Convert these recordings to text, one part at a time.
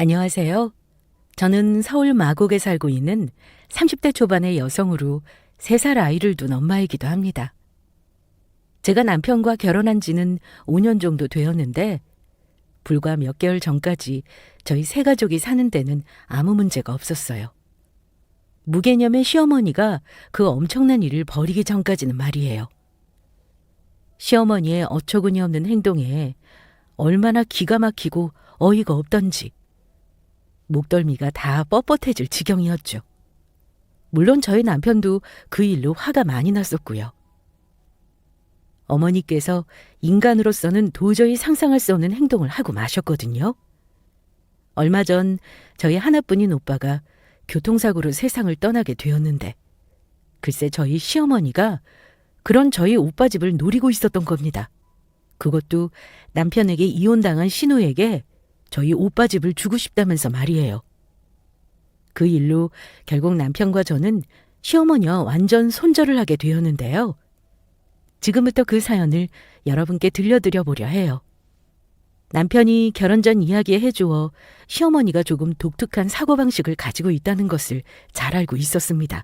안녕하세요. 저는 서울 마곡에 살고 있는 30대 초반의 여성으로 3살 아이를 둔 엄마이기도 합니다. 제가 남편과 결혼한 지는 5년 정도 되었는데 불과 몇 개월 전까지 저희 세 가족이 사는 데는 아무 문제가 없었어요. 무개념의 시어머니가 그 엄청난 일을 벌이기 전까지는 말이에요. 시어머니의 어처구니 없는 행동에 얼마나 기가 막히고 어이가 없던지 목덜미가 다 뻣뻣해질 지경이었죠. 물론 저희 남편도 그 일로 화가 많이 났었고요. 어머니께서 인간으로서는 도저히 상상할 수 없는 행동을 하고 마셨거든요. 얼마 전 저희 하나뿐인 오빠가 교통사고로 세상을 떠나게 되었는데 글쎄 저희 시어머니가 그런 저희 오빠 집을 노리고 있었던 겁니다. 그것도 남편에게 이혼당한 신우에게 저희 오빠 집을 주고 싶다면서 말이에요. 그 일로 결국 남편과 저는 시어머니와 완전 손절을 하게 되었는데요. 지금부터 그 사연을 여러분께 들려드려 보려 해요. 남편이 결혼 전 이야기에 해주어 시어머니가 조금 독특한 사고방식을 가지고 있다는 것을 잘 알고 있었습니다.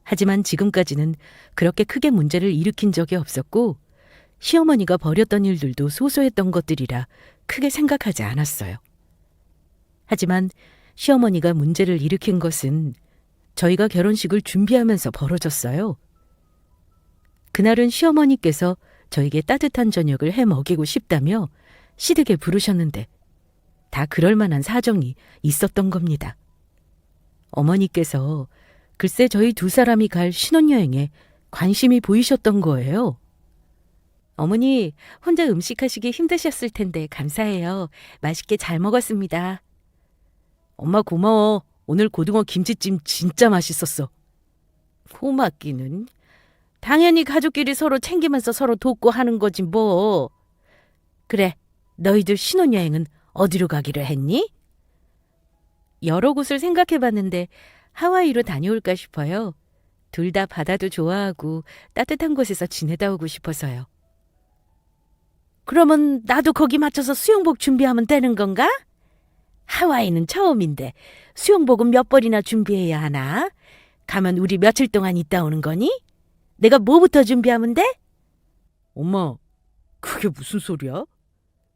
하지만 지금까지는 그렇게 크게 문제를 일으킨 적이 없었고 시어머니가 벌였던 일들도 소소했던 것들이라 크게 생각하지 않았어요. 하지만 시어머니가 문제를 일으킨 것은 저희가 결혼식을 준비하면서 벌어졌어요. 그날은 시어머니께서 저에게 따뜻한 저녁을 해 먹이고 싶다며 시댁에 부르셨는데 다 그럴 만한 사정이 있었던 겁니다. 어머니께서 글쎄 저희 두 사람이 갈 신혼여행에 관심이 보이셨던 거예요. 어머니, 혼자 음식하시기 힘드셨을 텐데 감사해요. 맛있게 잘 먹었습니다. 엄마 고마워. 오늘 고등어 김치찜 진짜 맛있었어. 고맙기는. 당연히 가족끼리 서로 챙기면서 서로 돕고 하는 거지 뭐. 그래, 너희들 신혼여행은 어디로 가기로 했니? 여러 곳을 생각해봤는데 하와이로 다녀올까 싶어요. 둘 다 바다도 좋아하고 따뜻한 곳에서 지내다 오고 싶어서요. 그러면 나도 거기 맞춰서 수영복 준비하면 되는 건가? 하와이는 처음인데 수영복은 몇 벌이나 준비해야 하나? 가면 우리 며칠 동안 있다 오는 거니? 내가 뭐부터 준비하면 돼? 엄마, 그게 무슨 소리야?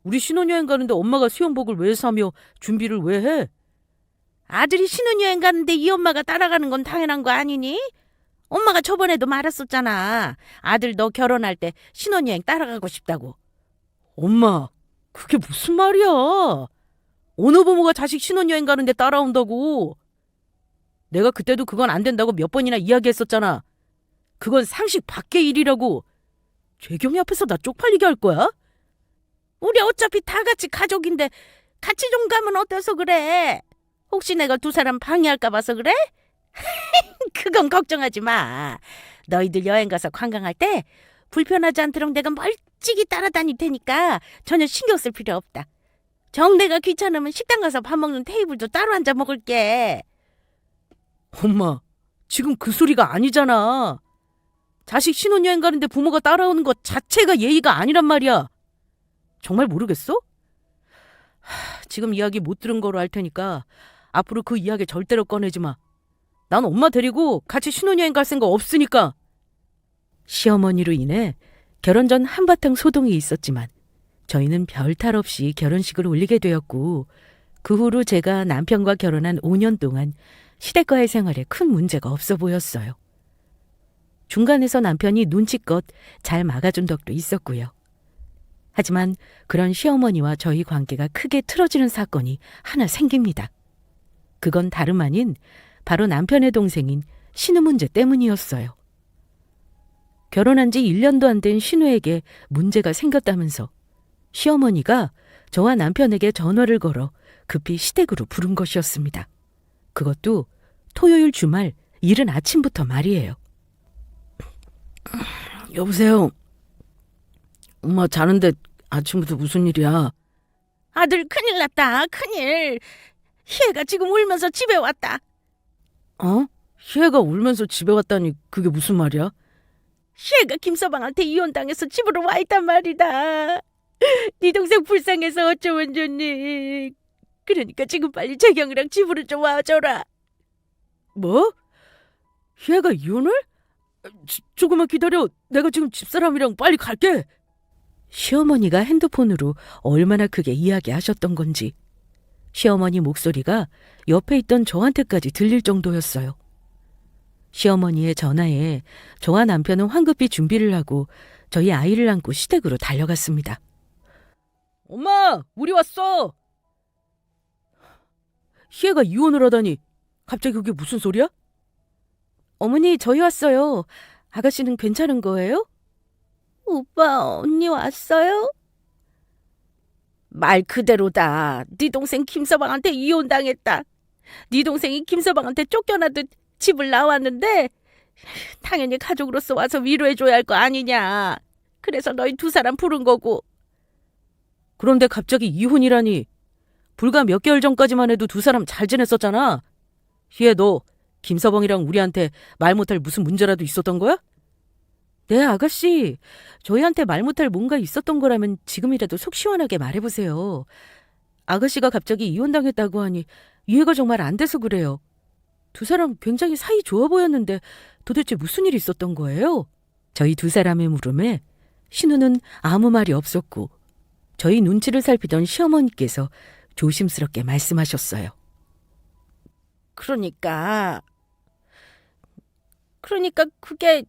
우리 신혼여행 가는데 엄마가 수영복을 왜 사며 준비를 왜 해? 아들이 신혼여행 가는데 이 엄마가 따라가는 건 당연한 거 아니니? 엄마가 저번에도 말했었잖아. 아들 너 결혼할 때 신혼여행 따라가고 싶다고. 엄마, 그게 무슨 말이야? 어느 부모가 자식 신혼여행 가는데 따라온다고? 내가 그때도 그건 안 된다고 몇 번이나 이야기했었잖아. 그건 상식 밖의 일이라고. 재경이 앞에서 나 쪽팔리게 할 거야? 우리 어차피 다 같이 가족인데 같이 좀 가면 어때서 그래? 혹시 내가 두 사람 방해할까 봐서 그래? 그건 걱정하지 마. 너희들 여행 가서 관광할 때 불편하지 않도록 내가 멀찍이 따라다닐 테니까 전혀 신경 쓸 필요 없다. 정 내가 귀찮으면 식당 가서 밥 먹는 테이블도 따로 앉아 먹을게. 엄마, 지금 그 소리가 아니잖아. 자식 신혼여행 가는데 부모가 따라오는 것 자체가 예의가 아니란 말이야. 정말 모르겠어? 지금 이야기 못 들은 거로 할 테니까 앞으로 그 이야기 절대로 꺼내지 마. 난 엄마 데리고 같이 신혼여행 갈 생각 없으니까. 시어머니로 인해 결혼 전 한바탕 소동이 있었지만 저희는 별 탈 없이 결혼식을 올리게 되었고 그 후로 제가 남편과 결혼한 5년 동안 시댁과의 생활에 큰 문제가 없어 보였어요. 중간에서 남편이 눈치껏 잘 막아준 덕도 있었고요. 하지만 그런 시어머니와 저희 관계가 크게 틀어지는 사건이 하나 생깁니다. 그건 다름 아닌 바로 남편의 동생인 신우 문제 때문이었어요. 결혼한 지 1년도 안 된 신우에게 문제가 생겼다면서 시어머니가 저와 남편에게 전화를 걸어 급히 시댁으로 부른 것이었습니다. 그것도 토요일 주말 이른 아침부터 말이에요. 여보세요. 엄마 자는데 아침부터 무슨 일이야? 아들 큰일 났다. 큰일. 희애가 지금 울면서 집에 왔다. 어? 희애가 울면서 집에 왔다니 그게 무슨 말이야? 희애가 김서방한테 이혼당해서 집으로 와 있단 말이다. 네 동생 불쌍해서 어쩌면 좋니. 그러니까 지금 빨리 재경이랑 집으로 좀 와줘라. 뭐? 희애가 이혼을? 조금만 기다려. 내가 지금 집사람이랑 빨리 갈게. 시어머니가 핸드폰으로 얼마나 크게 이야기하셨던 건지 시어머니 목소리가 옆에 있던 저한테까지 들릴 정도였어요. 시어머니의 전화에 저와 남편은 황급히 준비를 하고 저희 아이를 안고 시댁으로 달려갔습니다. 엄마, 우리 왔어. 희애가 이혼을 하다니 갑자기 그게 무슨 소리야? 어머니, 저희 왔어요. 아가씨는 괜찮은 거예요? 오빠, 언니 왔어요? 말 그대로다. 네 동생 김서방한테 이혼당했다. 네 동생이 김서방한테 쫓겨나듯 집을 나왔는데 당연히 가족으로서 와서 위로해줘야 할 거 아니냐. 그래서 너희 두 사람 부른 거고. 그런데 갑자기 이혼이라니. 불과 몇 개월 전까지만 해도 두 사람 잘 지냈었잖아. 희애, 너 김서방이랑 우리한테 말 못할 무슨 문제라도 있었던 거야? 네, 아가씨. 저희한테 말 못할 뭔가 있었던 거라면 지금이라도 속 시원하게 말해보세요. 아가씨가 갑자기 이혼당했다고 하니 이해가 정말 안 돼서 그래요. 두 사람 굉장히 사이 좋아 보였는데 도대체 무슨 일이 있었던 거예요? 저희 두 사람의 물음에 신우는 아무 말이 없었고 저희 눈치를 살피던 시어머니께서 조심스럽게 말씀하셨어요. 그러니까 그게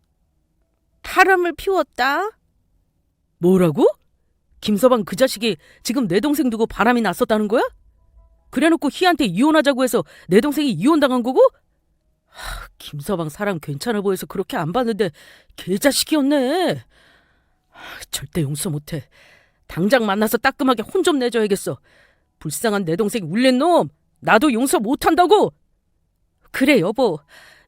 바람을 피웠다? 뭐라고? 김서방 그 자식이 지금 내 동생 두고 바람이 났었다는 거야? 그래놓고 희한테 이혼하자고 해서 내 동생이 이혼당한 거고? 김서방 사람 괜찮아 보여서 그렇게 안 봤는데 개자식이었네. 절대 용서 못해. 당장 만나서 따끔하게 혼 좀 내줘야겠어. 불쌍한 내 동생이 울린 놈 나도 용서 못한다고. 그래 여보,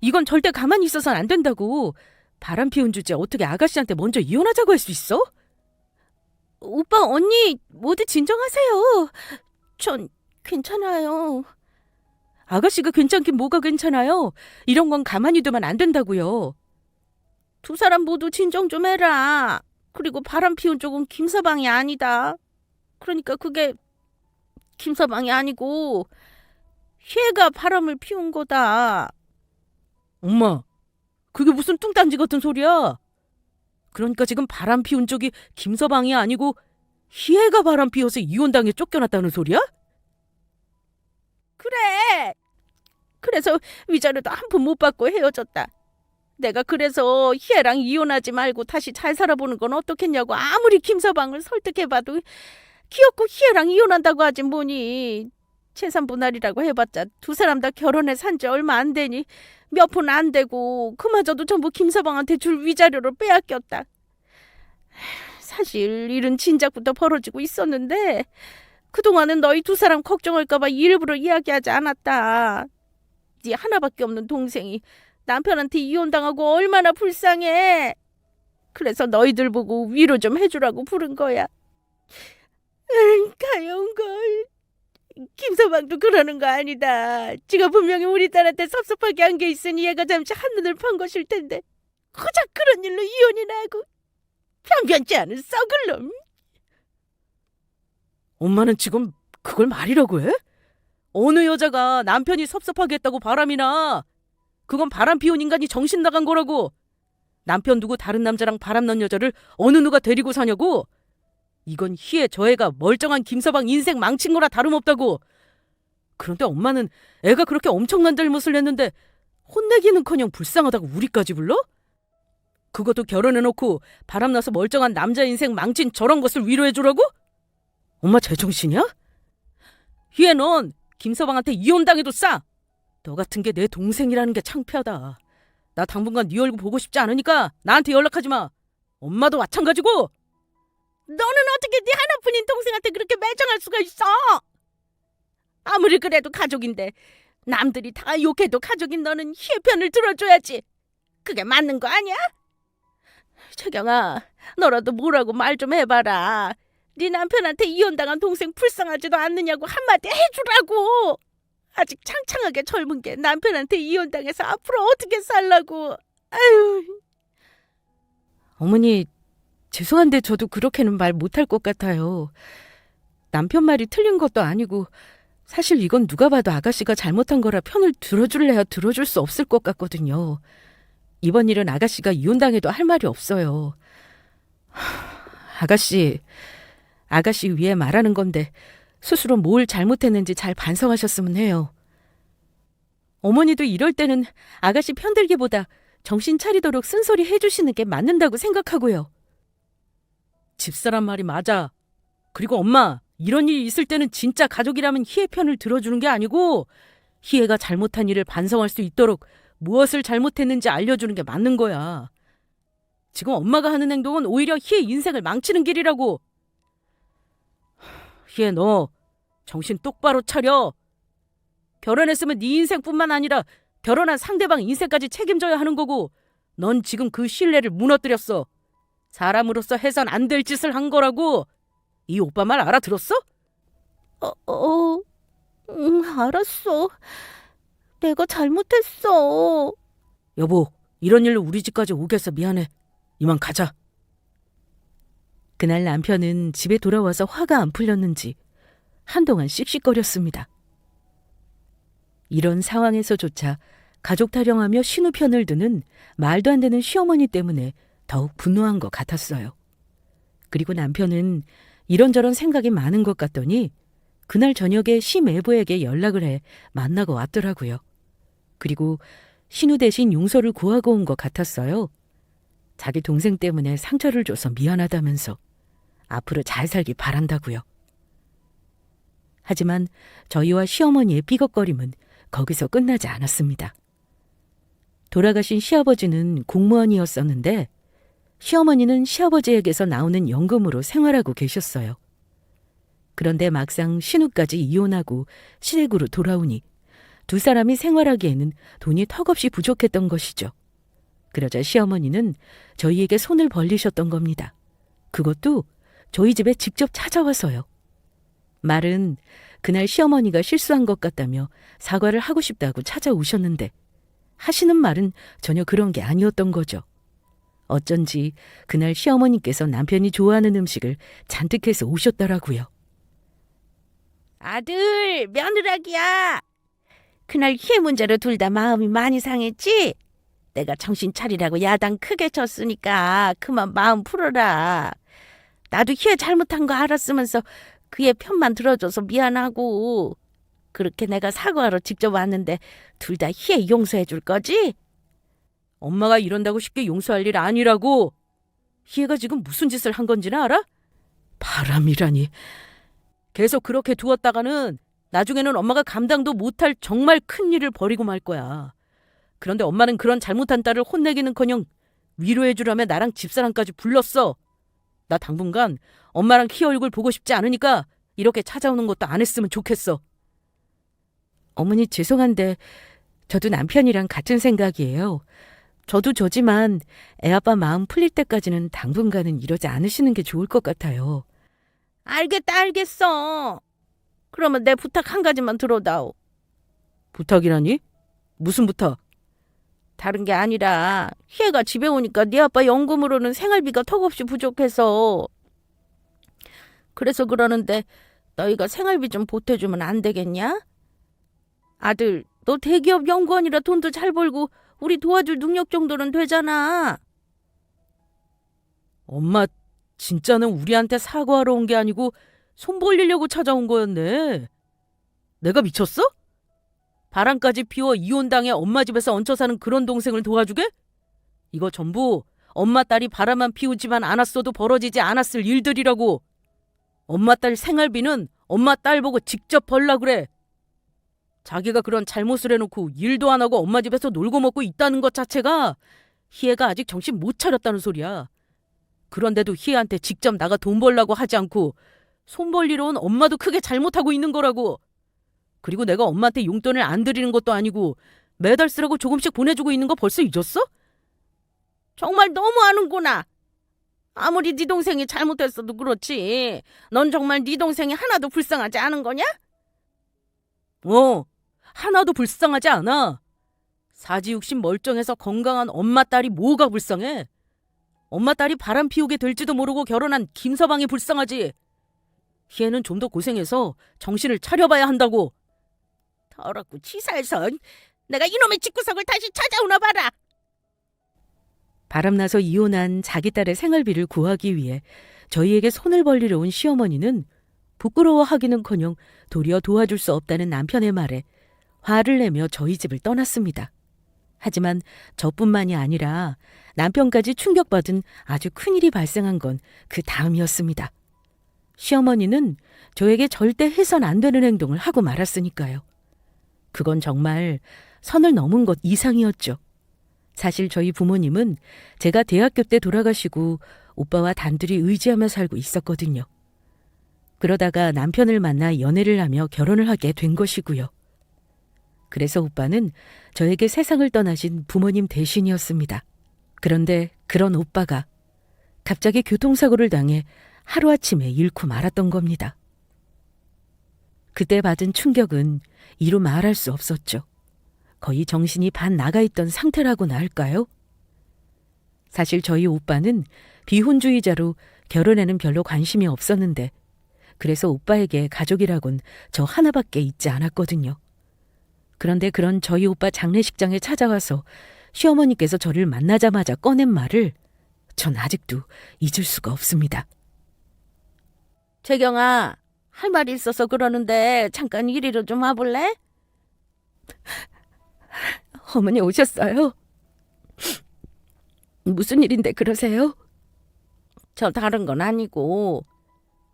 이건 절대 가만히 있어선 안 된다고. 바람 피운 주제 어떻게 아가씨한테 먼저 이혼하자고 할 수 있어? 오빠, 언니 모두 진정하세요. 전 괜찮아요. 아가씨가 괜찮긴 뭐가 괜찮아요. 이런 건 가만히 두면 안 된다고요. 두 사람 모두 진정 좀 해라. 그리고 바람 피운 쪽은 김서방이 아니다. 그러니까 그게 김서방이 아니고 희애가 바람을 피운 거다. 엄마, 그게 무슨 뚱딴지 같은 소리야. 그러니까 지금 바람 피운 쪽이 김서방이 아니고 희애가 바람 피워서 이혼당해 쫓겨났다는 소리야? 그래. 그래서 위자료도 한 푼 못 받고 헤어졌다. 내가 그래서 희애랑 이혼하지 말고 다시 잘 살아보는 건 어떻겠냐고 아무리 김서방을 설득해봐도 귀엽고 희애랑 이혼한다고 하지 뭐니. 재산 분할이라고 해봤자 두 사람 다 결혼해 산 지 얼마 안 되니 몇 푼 안 되고 그마저도 전부 김서방한테 줄 위자료로 빼앗겼다. 사실 일은 진작부터 벌어지고 있었는데 그동안은 너희 두 사람 걱정할까봐 일부러 이야기하지 않았다. 네 하나밖에 없는 동생이 남편한테 이혼당하고 얼마나 불쌍해. 그래서 너희들 보고 위로 좀 해주라고 부른 거야. 가영걸, 김서방도 그러는 거 아니다. 지가 분명히 우리 딸한테 섭섭하게 한 게 있으니 얘가 잠시 한눈을 판 것일 텐데 고작 그런 일로 이혼이나 하고 변변치 않은 썩을 놈. 엄마는 지금 그걸 말이라고 해? 어느 여자가 남편이 섭섭하게 했다고 바람이나. 그건 바람 피운 인간이 정신 나간 거라고. 남편 두고 다른 남자랑 바람난 여자를 어느 누가 데리고 사냐고. 이건 희애 저 애가 멀쩡한 김서방 인생 망친 거라 다름없다고. 그런데 엄마는 애가 그렇게 엄청난 잘못을 했는데 혼내기는커녕 불쌍하다고 우리까지 불러? 그것도 결혼해놓고 바람나서 멀쩡한 남자 인생 망친 저런 것을 위로해주라고? 엄마 제정신이야? 희애, 넌 김서방한테 이혼당해도 싸. 너 같은 게 내 동생이라는 게 창피하다. 나 당분간 네 얼굴 보고 싶지 않으니까 나한테 연락하지 마. 엄마도 마찬가지고. 너는 어떻게 네 하나뿐인 동생한테 그렇게 매정할 수가 있어? 아무리 그래도 가족인데 남들이 다 욕해도 가족인 너는 희애 편을 들어줘야지. 그게 맞는 거 아니야? 채경아, 너라도 뭐라고 말 좀 해봐라. 네 남편한테 이혼당한 동생 불쌍하지도 않느냐고 한마디 해주라고. 아직 창창하게 젊은 게 남편한테 이혼당해서 앞으로 어떻게 살라고. 아유. 어머니, 죄송한데 저도 그렇게는 말 못할 것 같아요. 남편 말이 틀린 것도 아니고 사실 이건 누가 봐도 아가씨가 잘못한 거라 편을 들어줄래야 들어줄 수 없을 것 같거든요. 이번 일은 아가씨가 이혼당해도 할 말이 없어요. 아가씨 위해 말하는 건데 스스로 뭘 잘못했는지 잘 반성하셨으면 해요. 어머니도 이럴 때는 아가씨 편들기보다 정신 차리도록 쓴소리 해주시는 게 맞는다고 생각하고요. 집사람 말이 맞아. 그리고 엄마, 이런 일이 있을 때는 진짜 가족이라면 희애 편을 들어주는 게 아니고 희애가 잘못한 일을 반성할 수 있도록 무엇을 잘못했는지 알려주는 게 맞는 거야. 지금 엄마가 하는 행동은 오히려 희애 인생을 망치는 길이라고. 희애, 너 정신 똑바로 차려. 결혼했으면 네 인생뿐만 아니라 결혼한 상대방 인생까지 책임져야 하는 거고 넌 지금 그 신뢰를 무너뜨렸어. 사람으로서 해선 안 될 짓을 한 거라고. 이 오빠 말 알아들었어? 알았어. 내가 잘못했어. 여보, 이런 일로 우리 집까지 오게 해서 미안해. 이만 가자. 그날 남편은 집에 돌아와서 화가 안 풀렸는지 한동안 씩씩거렸습니다. 이런 상황에서조차 가족 타령하며 신우 편을 드는 말도 안 되는 시어머니 때문에 더욱 분노한 것 같았어요. 그리고 남편은 이런저런 생각이 많은 것 같더니 그날 저녁에 시매부에게 연락을 해 만나고 왔더라고요. 그리고 신우 대신 용서를 구하고 온 것 같았어요. 자기 동생 때문에 상처를 줘서 미안하다면서 앞으로 잘 살길 바란다고요. 하지만 저희와 시어머니의 삐걱거림은 거기서 끝나지 않았습니다. 돌아가신 시아버지는 공무원이었었는데 시어머니는 시아버지에게서 나오는 연금으로 생활하고 계셨어요. 그런데 막상 신우까지 이혼하고 시댁으로 돌아오니 두 사람이 생활하기에는 돈이 턱없이 부족했던 것이죠. 그러자 시어머니는 저희에게 손을 벌리셨던 겁니다. 그것도 저희 집에 직접 찾아와서요. 말은 그날 시어머니가 실수한 것 같다며 사과를 하고 싶다고 찾아오셨는데 하시는 말은 전혀 그런 게 아니었던 거죠. 어쩐지 그날 시어머니께서 남편이 좋아하는 음식을 잔뜩 해서 오셨더라고요. 아들, 며느라기야. 그날 희애 문제로 둘 다 마음이 많이 상했지? 내가 정신 차리라고 야단 크게 쳤으니까 그만 마음 풀어라. 나도 희애 잘못한 거 알았으면서 그의 편만 들어줘서 미안하고 그렇게 내가 사과하러 직접 왔는데 둘 다 희애 용서해 줄 거지? 엄마가 이런다고 쉽게 용서할 일 아니라고. 희애가 지금 무슨 짓을 한 건지는 알아? 바람이라니. 계속 그렇게 두었다가는 나중에는 엄마가 감당도 못할 정말 큰 일을 벌이고 말 거야. 그런데 엄마는 그런 잘못한 딸을 혼내기는커녕 위로해주라며 나랑 집사람까지 불렀어. 나 당분간 엄마랑 희애 얼굴 보고 싶지 않으니까 이렇게 찾아오는 것도 안 했으면 좋겠어. 어머니 죄송한데 저도 남편이랑 같은 생각이에요. 저도 저지만 애아빠 마음 풀릴 때까지는 당분간은 이러지 않으시는 게 좋을 것 같아요. 알겠다, 알겠어. 그러면 내 부탁 한 가지만 들어다오. 부탁이라니? 무슨 부탁? 다른 게 아니라 희애가 집에 오니까 네 아빠 연금으로는 생활비가 턱없이 부족해서 그래서 그러는데 너희가 생활비 좀 보태주면 안 되겠냐? 아들, 너 대기업 연구원이라 돈도 잘 벌고 우리 도와줄 능력 정도는 되잖아. 엄마 진짜는 우리한테 사과하러 온 게 아니고 손 벌리려고 찾아온 거였네. 내가 미쳤어? 바람까지 피워 이혼당해 엄마 집에서 얹혀 사는 그런 동생을 도와주게? 이거 전부 엄마 딸이 바람만 피우지만 않았어도 벌어지지 않았을 일들이라고. 엄마 딸 생활비는 엄마 딸 보고 직접 벌라 그래. 자기가 그런 잘못을 해놓고 일도 안 하고 엄마 집에서 놀고 먹고 있다는 것 자체가 희애가 아직 정신 못 차렸다는 소리야. 그런데도 희애한테 직접 나가 돈 벌라고 하지 않고 손 벌리러 온 엄마도 크게 잘못하고 있는 거라고. 그리고 내가 엄마한테 용돈을 안 드리는 것도 아니고 매달 쓰라고 조금씩 보내주고 있는 거 벌써 잊었어? 정말 너무하는구나. 아무리 네 동생이 잘못했어도 그렇지. 넌 정말 네 동생이 하나도 불쌍하지 않은 거냐? 하나도 불쌍하지 않아. 사지육신 멀쩡해서 건강한 엄마 딸이 뭐가 불쌍해? 엄마 딸이 바람 피우게 될지도 모르고 결혼한 김서방이 불쌍하지. 희애는 좀 더 고생해서 정신을 차려봐야 한다고. 더럽고 치사해서 내가 이놈의 집구석을 다시 찾아오나 봐라. 바람나서 이혼한 자기 딸의 생활비를 구하기 위해 저희에게 손을 벌리려 온 시어머니는 부끄러워하기는커녕 도리어 도와줄 수 없다는 남편의 말에 화를 내며 저희 집을 떠났습니다. 하지만 저뿐만이 아니라 남편까지 충격받은 아주 큰일이 발생한 건 그 다음이었습니다. 시어머니는 저에게 절대 해선 안 되는 행동을 하고 말았으니까요. 그건 정말 선을 넘은 것 이상이었죠. 사실 저희 부모님은 제가 대학교 때 돌아가시고 오빠와 단둘이 의지하며 살고 있었거든요. 그러다가 남편을 만나 연애를 하며 결혼을 하게 된 것이고요. 그래서 오빠는 저에게 세상을 떠나신 부모님 대신이었습니다. 그런데 그런 오빠가 갑자기 교통사고를 당해 하루아침에 잃고 말았던 겁니다. 그때 받은 충격은 이루 말할 수 없었죠. 거의 정신이 반 나가 있던 상태라고나 할까요? 사실 저희 오빠는 비혼주의자로 결혼에는 별로 관심이 없었는데 그래서 오빠에게 가족이라곤 저 하나밖에 있지 않았거든요. 그런데 그런 저희 오빠 장례식장에 찾아와서 시어머니께서 저를 만나자마자 꺼낸 말을 전 아직도 잊을 수가 없습니다. 재경아, 할 말이 있어서 그러는데 잠깐 이리로 좀 와볼래? 어머니 오셨어요? 무슨 일인데 그러세요? 저 다른 건 아니고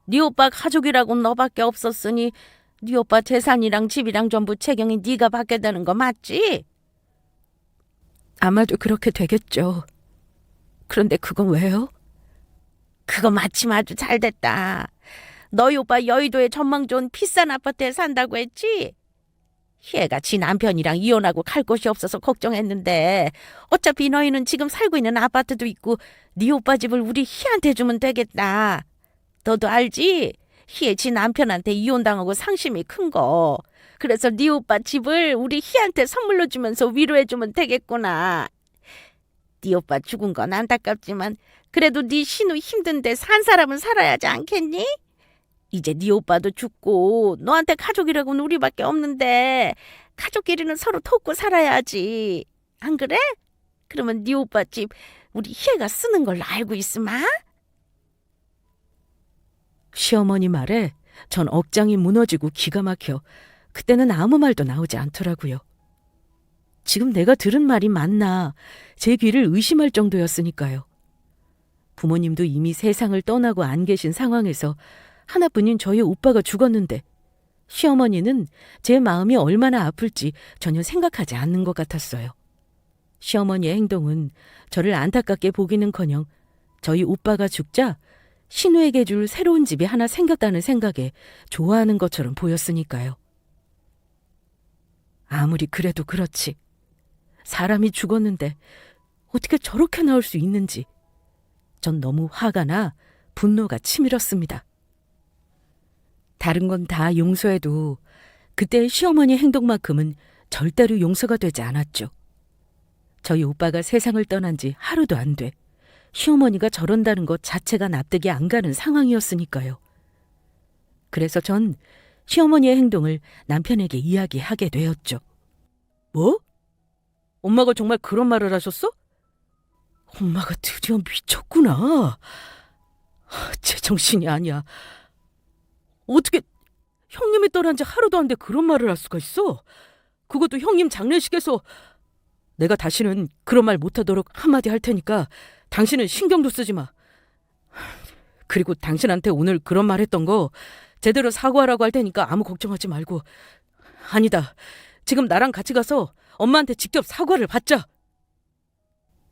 네 오빠 가족이라고 너밖에 없었으니 네 오빠 재산이랑 집이랑 전부 재경이 네가 받게 되는 거 맞지? 아마도 그렇게 되겠죠. 그런데 그건 왜요? 그거 마침 아주 잘 됐다. 너희 오빠 여의도에 전망 좋은 비싼 아파트에 산다고 했지? 얘가 지 남편이랑 이혼하고 갈 곳이 없어서 걱정했는데 어차피 너희는 지금 살고 있는 아파트도 있고 네 오빠 집을 우리 희한테 주면 되겠다. 너도 알지? 희애 지 남편한테 이혼당하고 상심이 큰 거. 그래서 네 오빠 집을 우리 희한테 선물로 주면서 위로해주면 되겠구나. 네 오빠 죽은 건 안타깝지만 그래도 네 신우 힘든데 산 사람은 살아야 하지 않겠니? 이제 네 오빠도 죽고 너한테 가족이라고는 우리밖에 없는데 가족끼리는 서로 돕고 살아야지. 안 그래? 그러면 네 오빠 집 우리 희애가 쓰는 걸로 알고 있으마? 시어머니 말에 전 억장이 무너지고 기가 막혀 그때는 아무 말도 나오지 않더라고요. 지금 내가 들은 말이 맞나 제 귀를 의심할 정도였으니까요. 부모님도 이미 세상을 떠나고 안 계신 상황에서 하나뿐인 저희 오빠가 죽었는데 시어머니는 제 마음이 얼마나 아플지 전혀 생각하지 않는 것 같았어요. 시어머니의 행동은 저를 안타깝게 보기는커녕 저희 오빠가 죽자 신우에게 줄 새로운 집이 하나 생겼다는 생각에 좋아하는 것처럼 보였으니까요. 아무리 그래도 그렇지. 사람이 죽었는데 어떻게 저렇게 나올 수 있는지 전 너무 화가 나 분노가 치밀었습니다. 다른 건 다 용서해도 그때의 시어머니 행동만큼은 절대로 용서가 되지 않았죠. 저희 오빠가 세상을 떠난 지 하루도 안 돼 시어머니가 저런다는 것 자체가 납득이 안 가는 상황이었으니까요. 그래서 전 시어머니의 행동을 남편에게 이야기하게 되었죠. 뭐? 엄마가 정말 그런 말을 하셨어? 엄마가 드디어 미쳤구나. 제정신이 아니야. 어떻게 형님이 떠난 지 하루도 안 돼 그런 말을 할 수가 있어? 그것도 형님 장례식에서. 내가 다시는 그런 말 못하도록 한마디 할 테니까 당신은 신경도 쓰지 마. 그리고 당신한테 오늘 그런 말 했던 거 제대로 사과하라고 할 테니까 아무 걱정하지 말고. 아니다. 지금 나랑 같이 가서 엄마한테 직접 사과를 받자.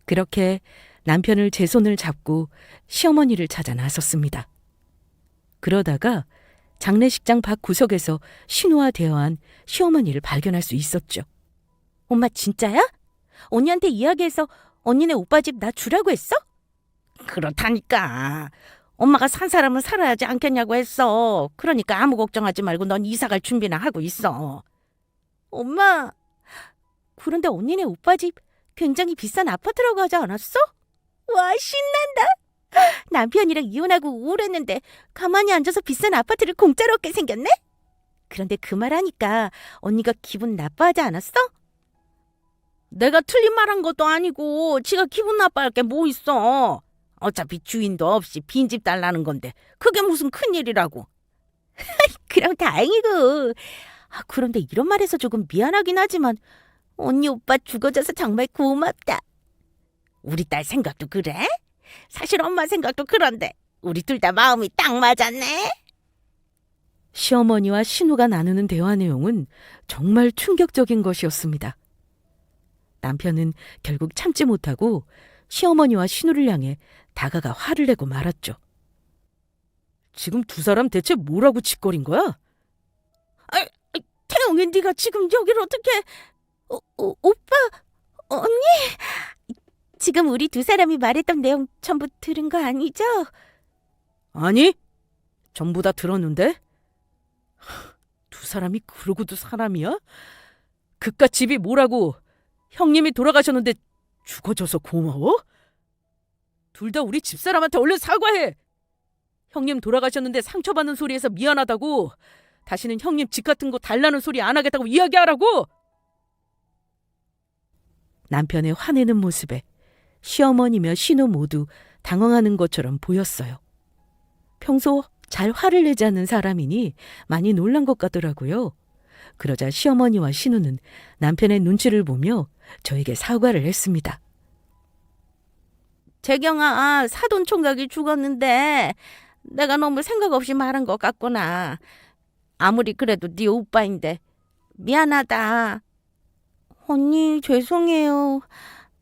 그렇게 남편을 제 손을 잡고 시어머니를 찾아 나섰습니다. 그러다가 장례식장 밖 구석에서 신우와 대화한 시어머니를 발견할 수 있었죠. 엄마 진짜야? 언니한테 이야기해서 언니네 오빠 집 나 주라고 했어? 그렇다니까. 엄마가 산 사람은 살아야지 않겠냐고 했어. 그러니까 아무 걱정하지 말고 넌 이사갈 준비나 하고 있어. 엄마, 그런데 언니네 오빠 집 굉장히 비싼 아파트라고 하지 않았어? 와, 신난다. 남편이랑 이혼하고 우울했는데 가만히 앉아서 비싼 아파트를 공짜로 얻게 생겼네? 그런데 그 말하니까 언니가 기분 나빠하지 않았어? 내가 틀린 말 한 것도 아니고 지가 기분 나빠할 게 뭐 있어. 어차피 주인도 없이 빈집 달라는 건데 그게 무슨 큰일이라고. 그럼 다행이고. 그런데 이런 말해서 조금 미안하긴 하지만 언니 오빠 죽어줘서 정말 고맙다. 우리 딸 생각도 그래? 사실 엄마 생각도 그런데 우리 둘 다 마음이 딱 맞았네. 시어머니와 신우가 나누는 대화 내용은 정말 충격적인 것이었습니다. 남편은 결국 참지 못하고 시어머니와 신우를 향해 다가가 화를 내고 말았죠. 지금 두 사람 대체 뭐라고 짓거린 거야? 태영이 네가 지금 여기를 어떻게... 오빠, 언니... 지금 우리 두 사람이 말했던 내용 전부 들은 거 아니죠? 아니, 전부 다 들었는데? 두 사람이 그러고도 사람이야? 그깟 집이 뭐라고 형님이 돌아가셨는데 죽어줘서 고마워? 둘 다 우리 집사람한테 얼른 사과해. 형님 돌아가셨는데 상처받는 소리에서 미안하다고, 다시는 형님 집 같은 거 달라는 소리 안 하겠다고 이야기하라고. 남편의 화내는 모습에 시어머니며 신우 모두 당황하는 것처럼 보였어요. 평소 잘 화를 내지 않는 사람이니 많이 놀란 것 같더라고요. 그러자 시어머니와 신우는 남편의 눈치를 보며 저에게 사과를 했습니다. 재경아, 사돈 총각이 죽었는데 내가 너무 생각 없이 말한 것 같구나. 아무리 그래도 네 오빠인데 미안하다. 언니, 죄송해요.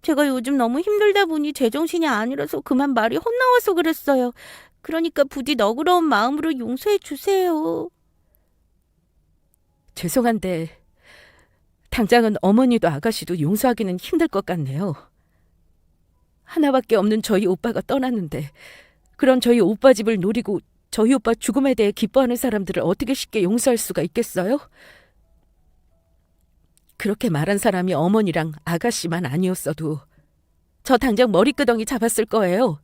제가 요즘 너무 힘들다 보니 제정신이 아니라서 그만 말이 헛나와서 그랬어요. 그러니까 부디 너그러운 마음으로 용서해 주세요. 죄송한데 당장은 어머니도 아가씨도 용서하기는 힘들 것 같네요. 하나밖에 없는 저희 오빠가 떠났는데 그런 저희 오빠 집을 노리고 저희 오빠 죽음에 대해 기뻐하는 사람들을 어떻게 쉽게 용서할 수가 있겠어요? 그렇게 말한 사람이 어머니랑 아가씨만 아니었어도 저 당장 머리끄덩이 잡았을 거예요.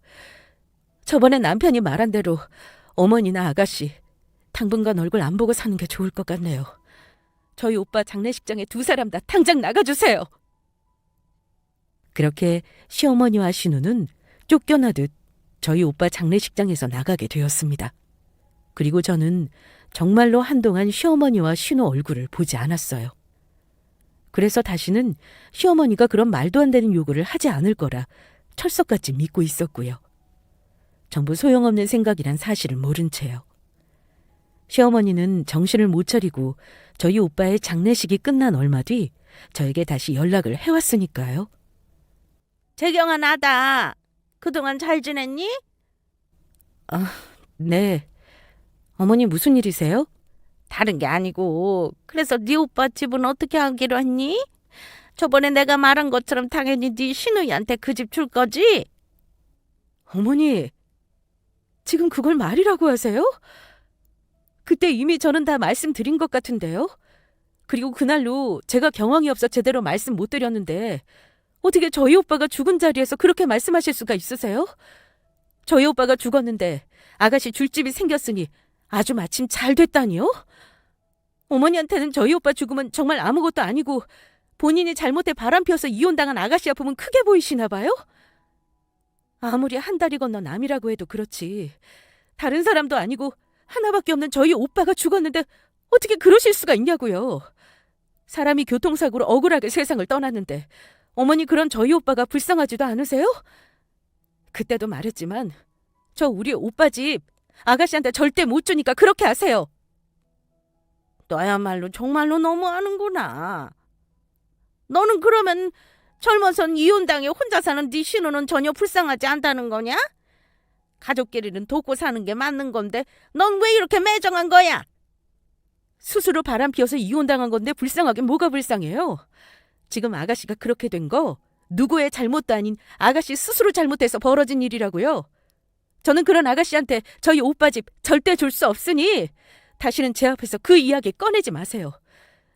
저번에 남편이 말한 대로 어머니나 아가씨 당분간 얼굴 안 보고 사는 게 좋을 것 같네요. 저희 오빠 장례식장에 두 사람 다 당장 나가주세요. 그렇게 시어머니와 신우는 쫓겨나듯 저희 오빠 장례식장에서 나가게 되었습니다. 그리고 저는 정말로 한동안 시어머니와 신우 얼굴을 보지 않았어요. 그래서 다시는 시어머니가 그런 말도 안 되는 요구를 하지 않을 거라 철석같이 믿고 있었고요. 전부 소용없는 생각이란 사실을 모른 채요. 시어머니는 정신을 못 차리고 저희 오빠의 장례식이 끝난 얼마 뒤 저에게 다시 연락을 해왔으니까요. 재경아, 나다. 그동안 잘 지냈니? 네. 어머니 무슨 일이세요? 다른 게 아니고, 그래서 네 오빠 집은 어떻게 하기로 했니? 저번에 내가 말한 것처럼 당연히 네 신우이한테 그 집 줄 거지? 어머니, 지금 그걸 말이라고 하세요? 그때 이미 저는 다 말씀드린 것 같은데요. 그리고 그날로 제가 경황이 없어 제대로 말씀 못 드렸는데 어떻게 저희 오빠가 죽은 자리에서 그렇게 말씀하실 수가 있으세요? 저희 오빠가 죽었는데 아가씨 줄 집이 생겼으니 아주 마침 잘 됐다니요? 어머니한테는 저희 오빠 죽음은 정말 아무것도 아니고 본인이 잘못해 바람 피워서 이혼당한 아가씨 아픔은 크게 보이시나 봐요? 아무리 한 달이 건너 남이라고 해도 그렇지 다른 사람도 아니고 하나밖에 없는 저희 오빠가 죽었는데 어떻게 그러실 수가 있냐고요. 사람이 교통사고로 억울하게 세상을 떠났는데 어머니 그런 저희 오빠가 불쌍하지도 않으세요? 그때도 말했지만 저 우리 오빠 집 아가씨한테 절대 못 주니까 그렇게 하세요. 너야말로 정말로 너무하는구나. 너는 그러면 젊어선 이혼당해 혼자 사는 네 신우는 전혀 불쌍하지 않다는 거냐? 가족끼리는 돕고 사는 게 맞는 건데 넌 왜 이렇게 매정한 거야? 스스로 바람 피워서 이혼당한 건데 불쌍하게 뭐가 불쌍해요? 지금 아가씨가 그렇게 된 거 누구의 잘못도 아닌 아가씨 스스로 잘못해서 벌어진 일이라고요. 저는 그런 아가씨한테 저희 오빠 집 절대 줄 수 없으니 다시는 제 앞에서 그 이야기 꺼내지 마세요.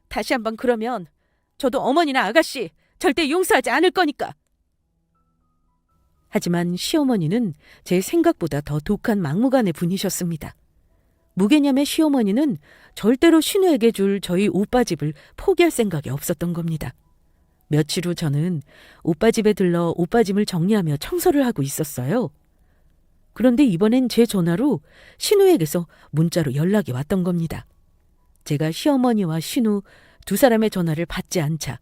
다시 한번 그러면 저도 어머니나 아가씨 절대 용서하지 않을 거니까. 하지만 시어머니는 제 생각보다 더 독한 막무가내 분이셨습니다. 무개념의 시어머니는 절대로 신우에게 줄 저희 오빠 집을 포기할 생각이 없었던 겁니다. 며칠 후 저는 오빠 집에 들러 오빠 짐을 정리하며 청소를 하고 있었어요. 그런데 이번엔 제 전화로 신우에게서 문자로 연락이 왔던 겁니다. 제가 시어머니와 신우 두 사람의 전화를 받지 않자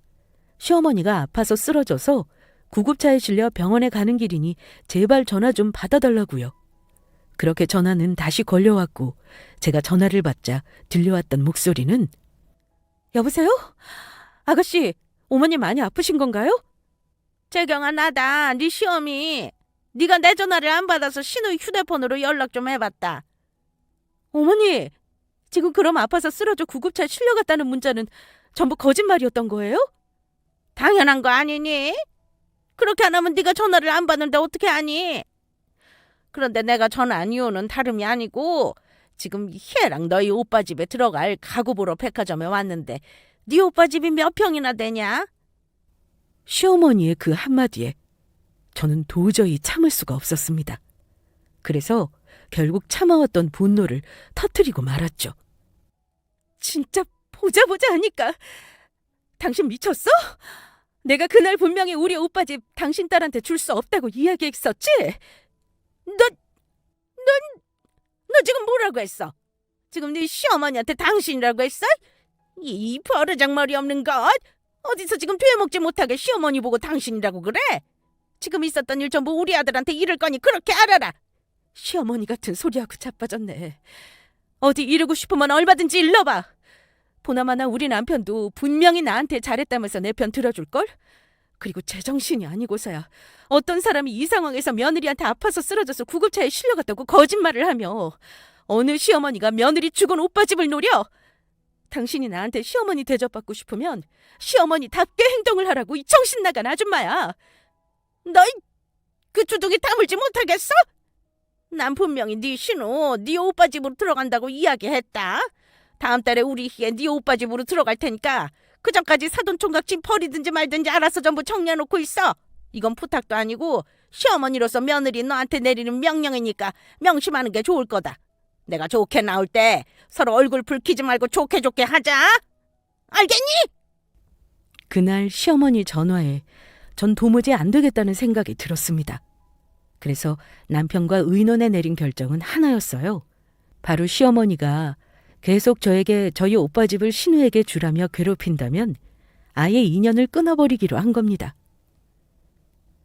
시어머니가 아파서 쓰러져서 구급차에 실려 병원에 가는 길이니 제발 전화 좀 받아달라고요. 그렇게 전화는 다시 걸려왔고 제가 전화를 받자 들려왔던 목소리는 여보세요? 아가씨, 어머니 많이 아프신 건가요? 재경아, 나다. 네 시어미. 네가 내 전화를 안 받아서 신우 휴대폰으로 연락 좀 해봤다. 어머니, 지금 그럼 아파서 쓰러져 구급차에 실려갔다는 문자는 전부 거짓말이었던 거예요? 당연한 거 아니니? 그렇게 안 하면 네가 전화를 안 받는데 어떻게 아니? 그런데 내가 전화한 이유는 다름이 아니고 지금 희애랑 너희 오빠 집에 들어갈 가구 보러 백화점에 왔는데 네 오빠 집이 몇 평이나 되냐? 시어머니의 그 한마디에 저는 도저히 참을 수가 없었습니다. 그래서 결국 참아왔던 분노를 터뜨리고 말았죠. 진짜 보자 하니까 당신 미쳤어? 내가 그날 분명히 우리 오빠 집 당신 딸한테 줄 수 없다고 이야기했었지? 너 지금 뭐라고 했어? 지금 네 시어머니한테 당신이라고 했어? 이 버르장머리 없는 것! 어디서 지금 되먹지 못하게 시어머니 보고 당신이라고 그래? 지금 있었던 일 전부 우리 아들한테 이를 거니 그렇게 알아라! 시어머니 같은 소리하고 자빠졌네. 어디 이러고 싶으면 얼마든지 일러봐. 보나마나 우리 남편도 분명히 나한테 잘했다면서 내 편 들어줄걸? 그리고 제정신이 아니고서야 어떤 사람이 이 상황에서 며느리한테 아파서 쓰러져서 구급차에 실려갔다고 거짓말을 하며 어느 시어머니가 며느리 죽은 오빠 집을 노려? 당신이 나한테 시어머니 대접받고 싶으면 시어머니답게 행동을 하라고 이 정신나간 아줌마야. 너희 그 주둥이 다물지 못하겠어? 난 분명히 네 신우 네 오빠 집으로 들어간다고 이야기했다. 다음 달에 우리 희애 네 오빠 집으로 들어갈 테니까 그 전까지 사돈총각 집 버리든지 말든지 알아서 전부 정리해놓고 있어. 이건 부탁도 아니고 시어머니로서 며느리 너한테 내리는 명령이니까 명심하는 게 좋을 거다. 내가 좋게 나올 때 서로 얼굴 붉히지 말고 좋게 하자. 알겠니? 그날 시어머니 전화에 전 도무지 안 되겠다는 생각이 들었습니다. 그래서 남편과 의논해 내린 결정은 하나였어요. 바로 시어머니가 계속 저에게 저희 오빠 집을 신우에게 주라며 괴롭힌다면 아예 인연을 끊어버리기로 한 겁니다.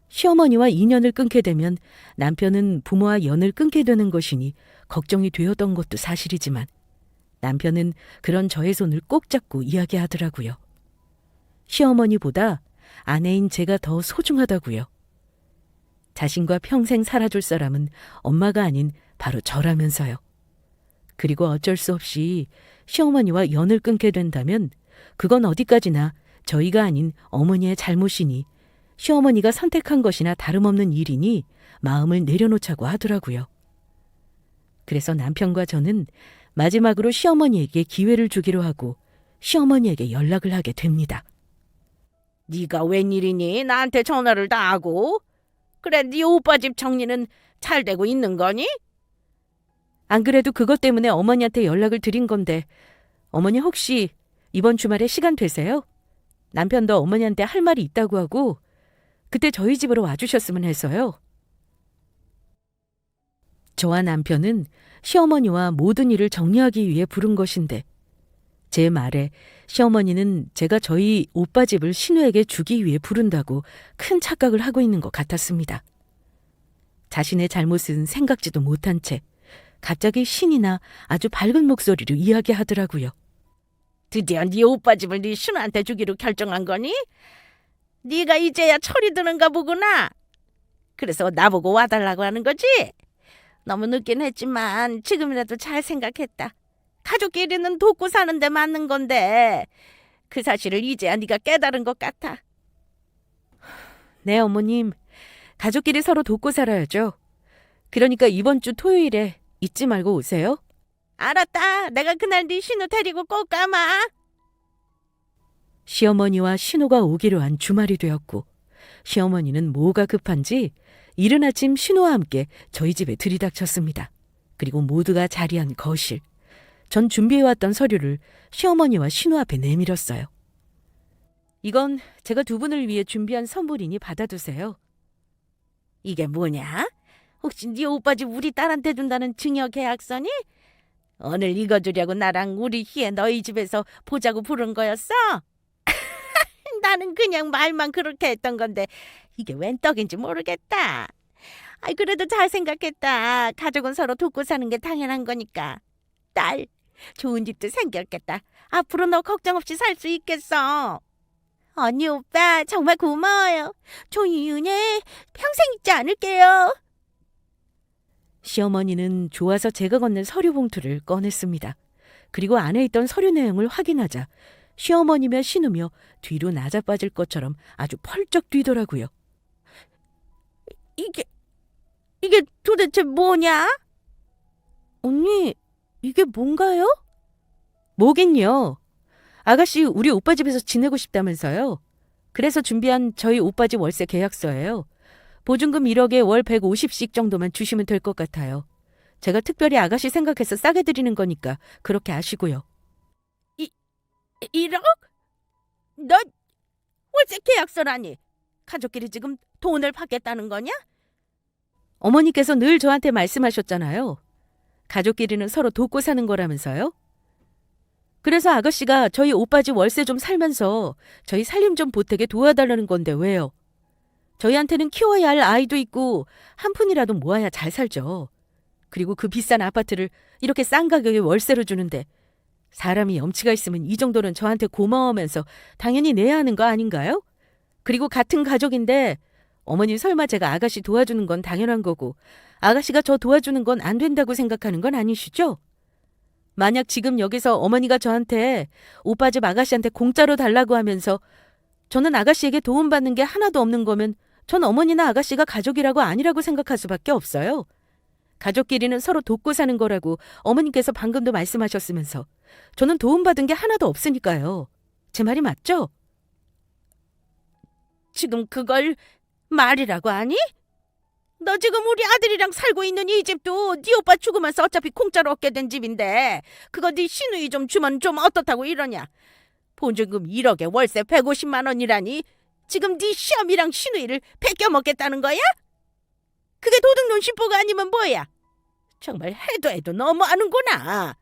시어머니와 인연을 끊게 되면 남편은 부모와 연을 끊게 되는 것이니 걱정이 되었던 것도 사실이지만 남편은 그런 저의 손을 꼭 잡고 이야기하더라고요. 시어머니보다 아내인 제가 더 소중하다고요. 자신과 평생 살아줄 사람은 엄마가 아닌 바로 저라면서요. 그리고 어쩔 수 없이 시어머니와 연을 끊게 된다면 그건 어디까지나 저희가 아닌 어머니의 잘못이니 시어머니가 선택한 것이나 다름없는 일이니 마음을 내려놓자고 하더라고요. 그래서 남편과 저는 마지막으로 시어머니에게 기회를 주기로 하고 시어머니에게 연락을 하게 됩니다. 네가 웬일이니? 나한테 전화를 다 하고. 그래, 네 오빠 집 정리는 잘 되고 있는 거니? 안 그래도 그것 때문에 어머니한테 연락을 드린 건데 어머니 혹시 이번 주말에 시간 되세요? 남편도 어머니한테 할 말이 있다고 하고 그때 저희 집으로 와주셨으면 해서요. 저와 남편은 시어머니와 모든 일을 정리하기 위해 부른 것인데 제 말에 시어머니는 제가 저희 오빠 집을 신우에게 주기 위해 부른다고 큰 착각을 하고 있는 것 같았습니다. 자신의 잘못은 생각지도 못한 채 갑자기 신이 나 아주 밝은 목소리로 이야기하더라고요. 드디어 네 오빠 집을 네 신우한테 주기로 결정한 거니? 네가 이제야 철이 드는가 보구나. 그래서 나보고 와달라고 하는 거지? 너무 늦긴 했지만 지금이라도 잘 생각했다. 가족끼리는 돕고 사는 데 맞는 건데 그 사실을 이제야 네가 깨달은 것 같아. 네, 어머님. 가족끼리 서로 돕고 살아야죠. 그러니까 이번 주 토요일에 잊지 말고 오세요. 알았다. 내가 그날 네 신우 데리고 꼭 가마. 시어머니와 신우가 오기로 한 주말이 되었고 시어머니는 뭐가 급한지 이른 아침 신우와 함께 저희 집에 들이닥쳤습니다. 그리고 모두가 자리한 거실, 전 준비해왔던 서류를 시어머니와 신우 앞에 내밀었어요. 이건 제가 두 분을 위해 준비한 선물이니 받아두세요. 이게 뭐냐? 혹시 네 오빠 집 우리 딸한테 준다는 증여 계약서니? 오늘 이거 주려고 나랑 우리 희애 너희 집에서 보자고 부른 거였어? 나는 그냥 말만 그렇게 했던 건데 이게 웬 떡인지 모르겠다. 아이 그래도 잘 생각했다. 가족은 서로 돕고 사는 게 당연한 거니까. 딸, 좋은 집도 생겼겠다. 앞으로 너 걱정 없이 살 수 있겠어. 언니 오빠 정말 고마워요. 종이 은혜 평생 잊지 않을게요. 시어머니는 좋아서 제가 건넨 서류 봉투를 꺼냈습니다. 그리고 안에 있던 서류 내용을 확인하자 시어머니며 신우며 뒤로 나자빠질 것처럼 아주 펄쩍 뛰더라고요. 이게 도대체 뭐냐? 언니, 이게 뭔가요? 뭐긴요. 아가씨 우리 오빠 집에서 지내고 싶다면서요. 그래서 준비한 저희 오빠 집 월세 계약서예요. 보증금 1억에 월 150씩 정도만 주시면 될 것 같아요. 제가 특별히 아가씨 생각해서 싸게 드리는 거니까 그렇게 아시고요. 1억? 너 월세 계약서라니. 가족끼리 지금 돈을 받겠다는 거냐? 어머니께서 늘 저한테 말씀하셨잖아요. 가족끼리는 서로 돕고 사는 거라면서요. 그래서 아가씨가 저희 오빠 집 월세 좀 살면서 저희 살림 좀 보태게 도와달라는 건데 왜요? 저희한테는 키워야 할 아이도 있고 한 푼이라도 모아야 잘 살죠. 그리고 그 비싼 아파트를 이렇게 싼 가격에 월세로 주는데 사람이 염치가 있으면 이 정도는 저한테 고마워하면서 당연히 내야 하는 거 아닌가요? 그리고 같은 가족인데 어머니 설마 제가 아가씨 도와주는 건 당연한 거고 아가씨가 저 도와주는 건 안 된다고 생각하는 건 아니시죠? 만약 지금 여기서 어머니가 저한테 오빠 집 아가씨한테 공짜로 달라고 하면서 저는 아가씨에게 도움받는 게 하나도 없는 거면 전 어머니나 아가씨가 가족이라고 아니라고 생각할 수밖에 없어요. 가족끼리는 서로 돕고 사는 거라고 어머니께서 방금도 말씀하셨으면서 저는 도움받은 게 하나도 없으니까요. 제 말이 맞죠? 지금 그걸 말이라고 하니? 너 지금 우리 아들이랑 살고 있는 이 집도 네 오빠 죽으면서 어차피 공짜로 얻게 된 집인데 그거 네 시누이 좀 주면 좀 어떻다고 이러냐? 보증금 1억에 월세 150만 원이라니 지금 네 시어미랑 시누이를 베껴먹겠다는 거야? 그게 도둑놈 신보가 아니면 뭐야? 정말 해도 너무하는구나.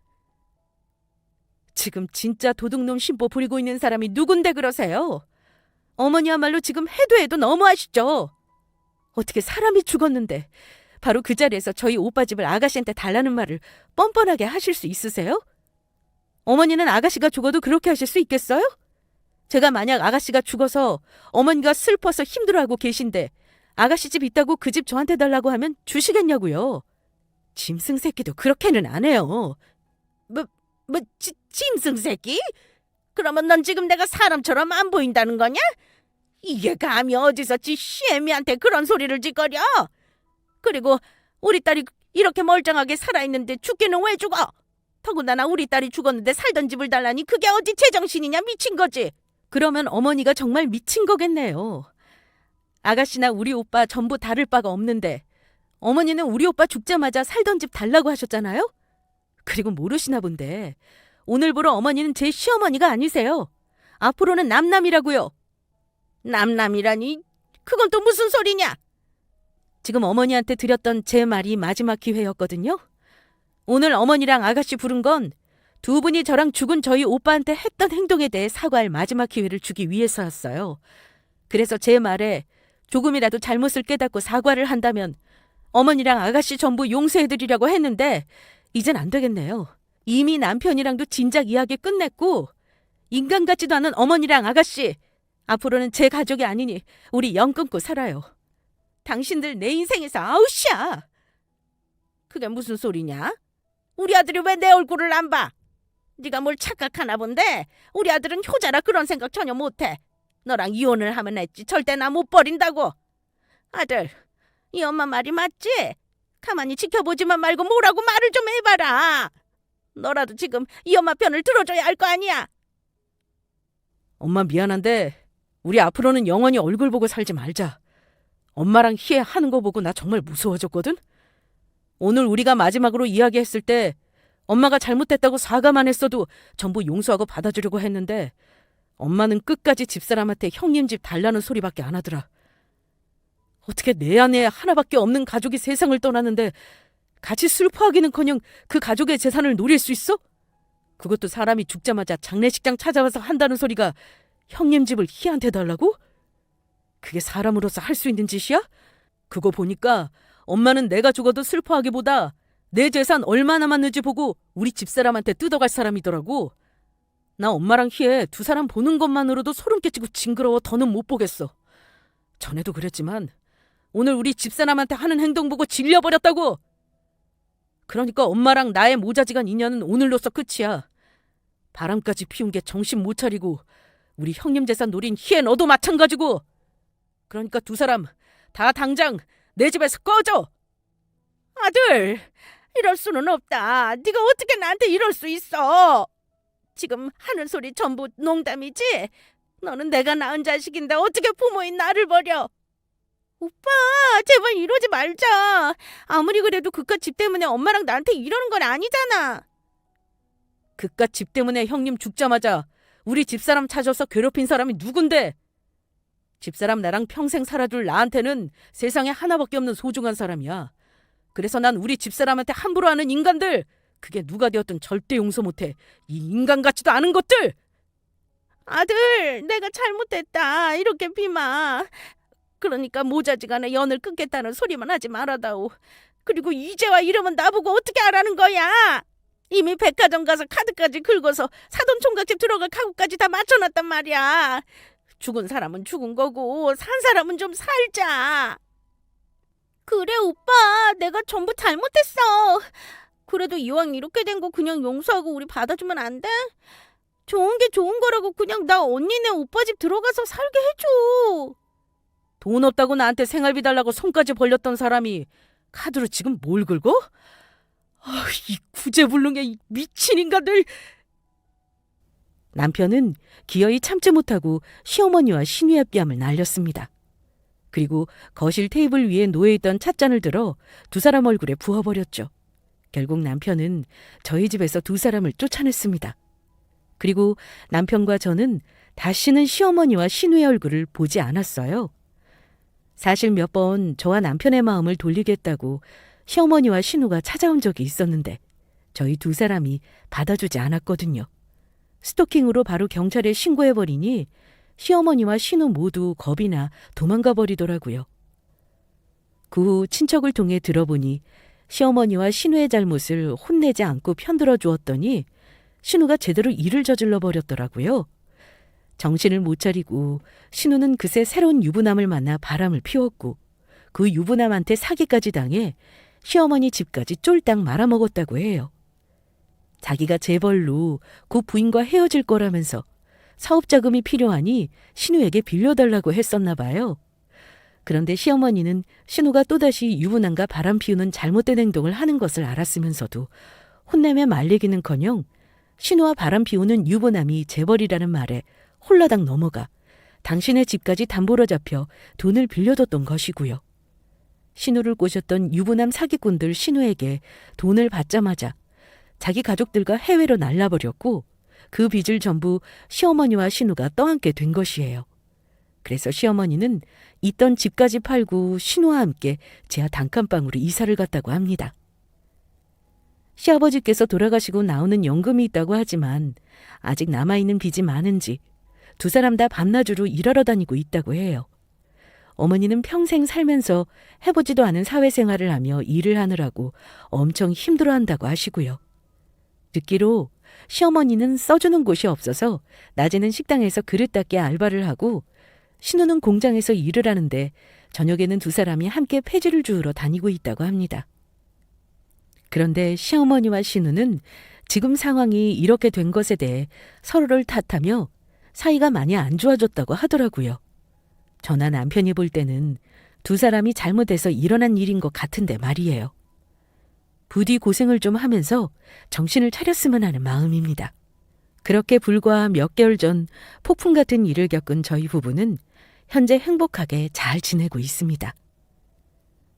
지금 진짜 도둑놈 신보 부리고 있는 사람이 누군데 그러세요? 어머니야말로 지금 해도 너무하시죠? 어떻게 사람이 죽었는데 바로 그 자리에서 저희 오빠 집을 아가씨한테 달라는 말을 뻔뻔하게 하실 수 있으세요? 어머니는 아가씨가 죽어도 그렇게 하실 수 있겠어요? 제가 만약 아가씨가 죽어서 어머니가 슬퍼서 힘들어하고 계신데 아가씨 집 있다고 그 집 저한테 달라고 하면 주시겠냐고요. 짐승 새끼도 그렇게는 안 해요. 짐승 새끼? 그러면 넌 지금 내가 사람처럼 안 보인다는 거냐? 이게 감히 어디서 지 시애미한테 그런 소리를 짓거려? 그리고 우리 딸이 이렇게 멀쩡하게 살아있는데 죽기는 왜 죽어? 더군다나 우리 딸이 죽었는데 살던 집을 달라니 그게 어디 제정신이냐 미친 거지? 그러면 어머니가 정말 미친 거겠네요. 아가씨나 우리 오빠 전부 다를 바가 없는데 어머니는 우리 오빠 죽자마자 살던 집 달라고 하셨잖아요? 그리고 모르시나 본데 오늘부로 어머니는 제 시어머니가 아니세요. 앞으로는 남남이라고요. 남남이라니? 그건 또 무슨 소리냐? 지금 어머니한테 드렸던 제 말이 마지막 기회였거든요. 오늘 어머니랑 아가씨 부른 건 두 분이 저랑 죽은 저희 오빠한테 했던 행동에 대해 사과할 마지막 기회를 주기 위해서였어요. 그래서 제 말에 조금이라도 잘못을 깨닫고 사과를 한다면 어머니랑 아가씨 전부 용서해드리려고 했는데 이젠 안 되겠네요. 이미 남편이랑도 진작 이야기 끝냈고 인간 같지도 않은 어머니랑 아가씨 앞으로는 제 가족이 아니니 우리 영 끊고 살아요. 당신들 내 인생에서 아웃이야. 그게 무슨 소리냐? 우리 아들이 왜 내 얼굴을 안 봐? 네가 뭘 착각하나 본데 우리 아들은 효자라 그런 생각 전혀 못해. 너랑 이혼을 하면 했지 절대 나 못 버린다고. 아들, 이 엄마 말이 맞지? 가만히 지켜보지만 말고 뭐라고 말을 좀 해봐라. 너라도 지금 이 엄마 편을 들어줘야 할 거 아니야. 엄마 미안한데 우리 앞으로는 영원히 얼굴 보고 살지 말자. 엄마랑 희애 하는 거 보고 나 정말 무서워졌거든. 오늘 우리가 마지막으로 이야기했을 때 엄마가 잘못했다고 사과만 했어도 전부 용서하고 받아주려고 했는데 엄마는 끝까지 집사람한테 형님 집 달라는 소리밖에 안 하더라. 어떻게 내 안에 하나밖에 없는 가족이 세상을 떠나는데 같이 슬퍼하기는커녕 그 가족의 재산을 노릴 수 있어? 그것도 사람이 죽자마자 장례식장 찾아와서 한다는 소리가 형님 집을 희한테 달라고? 그게 사람으로서 할 수 있는 짓이야? 그거 보니까 엄마는 내가 죽어도 슬퍼하기보다 내 재산 얼마 남았는지 보고 우리 집사람한테 뜯어갈 사람이더라고. 나 엄마랑 희애 두 사람 보는 것만으로도 소름 끼치고 징그러워 더는 못 보겠어. 전에도 그랬지만 오늘 우리 집사람한테 하는 행동 보고 질려버렸다고. 그러니까 엄마랑 나의 모자지간 인연은 오늘로써 끝이야. 바람까지 피운 게 정신 못 차리고 우리 형님 재산 노린 희애 너도 마찬가지고. 그러니까 두 사람 다 당장 내 집에서 꺼져. 아들, 이럴 수는 없다. 네가 어떻게 나한테 이럴 수 있어? 지금 하는 소리 전부 농담이지? 너는 내가 낳은 자식인데 어떻게 부모인 나를 버려? 오빠, 제발 이러지 말자. 아무리 그래도 그깟 집 때문에 엄마랑 나한테 이러는 건 아니잖아. 그깟 집 때문에 형님 죽자마자 우리 집사람 찾아서 괴롭힌 사람이 누군데? 집사람 나랑 평생 살아줄 나한테는 세상에 하나밖에 없는 소중한 사람이야. 그래서 난 우리 집사람한테 함부로 하는 인간들, 그게 누가 되었든 절대 용서 못해. 이 인간 같지도 않은 것들! 아들, 내가 잘못했다. 이렇게 비마. 그러니까 모자지간에 연을 끊겠다는 소리만 하지 말아다오. 그리고 이제와 이러면 나보고 어떻게 하라는 거야? 이미 백화점 가서 카드까지 긁어서 사돈 총각집 들어갈 가구까지 다 맞춰놨단 말이야. 죽은 사람은 죽은 거고 산 사람은 좀 살자. 그래 오빠, 내가 전부 잘못했어. 그래도 이왕 이렇게 된 거 그냥 용서하고 우리 받아주면 안 돼? 좋은 게 좋은 거라고 그냥 나 언니네 오빠 집 들어가서 살게 해줘. 돈 없다고 나한테 생활비 달라고 손까지 벌렸던 사람이 카드로 지금 뭘 긁어? 이 구제불능의 이 미친 인간들! 남편은 기어이 참지 못하고 시어머니와 신우의 뺨을 날렸습니다. 그리고 거실 테이블 위에 놓여있던 찻잔을 들어 두 사람 얼굴에 부어버렸죠. 결국 남편은 저희 집에서 두 사람을 쫓아냈습니다. 그리고 남편과 저는 다시는 시어머니와 신우의 얼굴을 보지 않았어요. 사실 몇 번 저와 남편의 마음을 돌리겠다고 시어머니와 신우가 찾아온 적이 있었는데 저희 두 사람이 받아주지 않았거든요. 스토킹으로 바로 경찰에 신고해버리니 시어머니와 신우 모두 겁이 나 도망가 버리더라고요. 그 후 친척을 통해 들어보니 시어머니와 신우의 잘못을 혼내지 않고 편들어 주었더니 신우가 제대로 일을 저질러 버렸더라고요. 정신을 못 차리고 신우는 그새 새로운 유부남을 만나 바람을 피웠고 그 유부남한테 사기까지 당해 시어머니 집까지 쫄딱 말아먹었다고 해요. 자기가 재벌로 그 부인과 헤어질 거라면서 사업자금이 필요하니 신우에게 빌려달라고 했었나 봐요. 그런데 시어머니는 신우가 또다시 유부남과 바람 피우는 잘못된 행동을 하는 것을 알았으면서도 혼내며 말리기는커녕 신우와 바람 피우는 유부남이 재벌이라는 말에 홀라당 넘어가 당신의 집까지 담보로 잡혀 돈을 빌려줬던 것이고요. 신우를 꼬셨던 유부남 사기꾼들 신우에게 돈을 받자마자 자기 가족들과 해외로 날라버렸고 그 빚을 전부 시어머니와 신우가 떠안게 된 것이에요. 그래서 시어머니는 있던 집까지 팔고 신우와 함께 지하 단칸방으로 이사를 갔다고 합니다. 시아버지께서 돌아가시고 나오는 연금이 있다고 하지만 아직 남아있는 빚이 많은지 두 사람 다 밤낮으로 일하러 다니고 있다고 해요. 어머니는 평생 살면서 해보지도 않은 사회생활을 하며 일을 하느라고 엄청 힘들어한다고 하시고요. 듣기로 시어머니는 써주는 곳이 없어서 낮에는 식당에서 그릇 닦기 알바를 하고 신우는 공장에서 일을 하는데 저녁에는 두 사람이 함께 폐지를 주우러 다니고 있다고 합니다. 그런데 시어머니와 신우는 지금 상황이 이렇게 된 것에 대해 서로를 탓하며 사이가 많이 안 좋아졌다고 하더라고요. 저나 남편이 볼 때는 두 사람이 잘못해서 일어난 일인 것 같은데 말이에요. 부디 고생을 좀 하면서 정신을 차렸으면 하는 마음입니다. 그렇게 불과 몇 개월 전 폭풍 같은 일을 겪은 저희 부부는 현재 행복하게 잘 지내고 있습니다.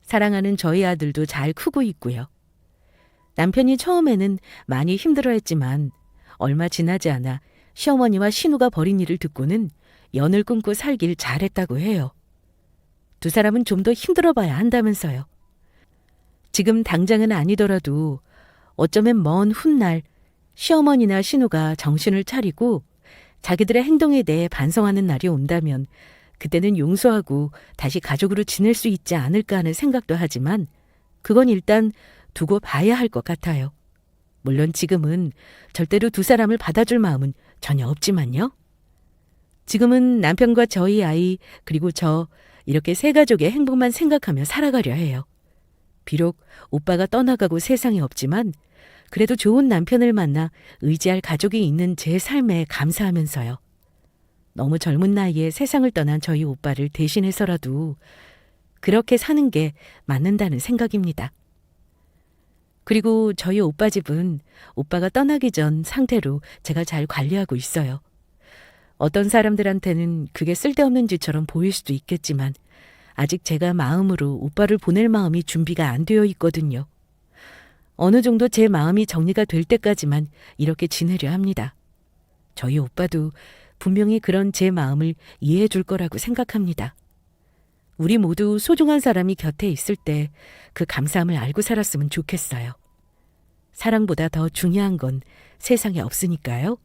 사랑하는 저희 아들도 잘 크고 있고요. 남편이 처음에는 많이 힘들어했지만 얼마 지나지 않아 시어머니와 신우가 벌인 일을 듣고는 연을 끊고 살길 잘했다고 해요. 두 사람은 좀 더 힘들어봐야 한다면서요. 지금 당장은 아니더라도 어쩌면 먼 훗날 시어머니나 신우가 정신을 차리고 자기들의 행동에 대해 반성하는 날이 온다면 그때는 용서하고 다시 가족으로 지낼 수 있지 않을까 하는 생각도 하지만 그건 일단 두고 봐야 할 것 같아요. 물론 지금은 절대로 두 사람을 받아줄 마음은 전혀 없지만요. 지금은 남편과 저희 아이 그리고 저 이렇게 세 가족의 행복만 생각하며 살아가려 해요. 비록 오빠가 떠나가고 세상에 없지만 그래도 좋은 남편을 만나 의지할 가족이 있는 제 삶에 감사하면서요. 너무 젊은 나이에 세상을 떠난 저희 오빠를 대신해서라도 그렇게 사는 게 맞는다는 생각입니다. 그리고 저희 오빠 집은 오빠가 떠나기 전 상태로 제가 잘 관리하고 있어요. 어떤 사람들한테는 그게 쓸데없는 짓처럼 보일 수도 있겠지만 아직 제가 마음으로 오빠를 보낼 마음이 준비가 안 되어 있거든요. 어느 정도 제 마음이 정리가 될 때까지만 이렇게 지내려 합니다. 저희 오빠도 분명히 그런 제 마음을 이해해 줄 거라고 생각합니다. 우리 모두 소중한 사람이 곁에 있을 때 그 감사함을 알고 살았으면 좋겠어요. 사랑보다 더 중요한 건 세상에 없으니까요.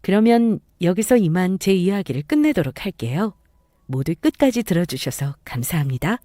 그러면 여기서 이만 제 이야기를 끝내도록 할게요. 모두 끝까지 들어주셔서 감사합니다.